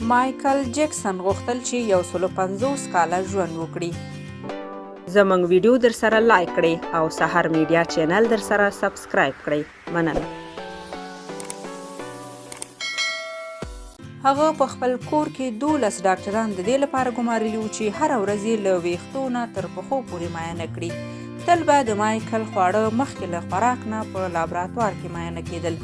مایکل جکسن غوښتل چې 150 کاله ژوند وکړي. زموږ ویډیو در سره لایک کړئ او سحر میډیا چینل در سره سبسکرایب کړئ. مننه. هغه په خپل کور کې 12 ډاکټران د دې لپاره ګمارلي وو چې هره ورځ یې له ویښتو نه تر پښو پورې معاینه کړي. تل به د مایکل خواړه مخکې له خوراک نه په لابراتوار کې معاینه کېدل.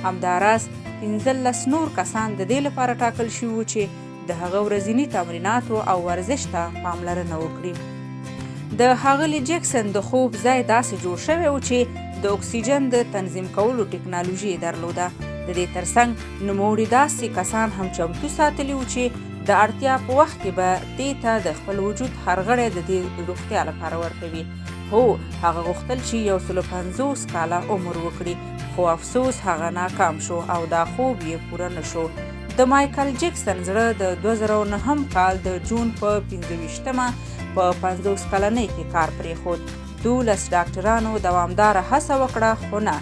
همداراز 15 نور کسان د دې لپاره ټاکل شوي وو چې د هغه ورځني تمریناتو او ورزش ته پاملرنه وکړي. د ښاغلي جکسن د خوب ځای داسې جوړ شوی و چې د اکسیجن د تنظیم کولو ټکنالوژي یې درلوده. د دې ترڅنګ نوموړي داسې کسان هم چمتو ساتلي وو چې د اړتیا په وخت کې به دې ته د خپل وجود هر غړی د دې روغتیا لپاره ورکوي. هو، هغه غوښتل چې 150 کاله عمر وکړي، خو افسوس هغه ناکام شو او دا خوب یې پوره نه شو. د مایکل جکسن زړه د 2009 کال د جون په 25مه په 50 کلنۍ کې کار پرېښود. 12 ډاکټرانو دوامداره هڅه وکړه، خو نه،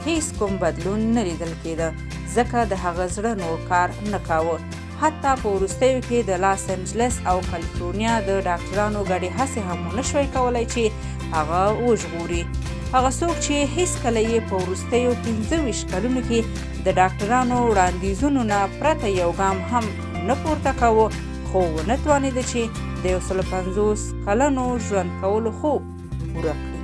هیڅ کوم بدلون نه لیدل کېده، ځکه د هغه زړه نور کار نه کاوه. حتی په وروستیو کې د لاس انجلس او کالیفورنیا د ډاکټرانو ګډې هڅې هم ونه شوی کولی چې هغه وژغوري. هغه څوک چې هیڅکله یې په وروستیو 25 کلونو کې د ډاکټرانو وړاندیزونو نه پرته یو ګام هم نه پورته کوه، خو ونه توانېده چې د 150 کلنو ژوند کولو خوب پوره کړي.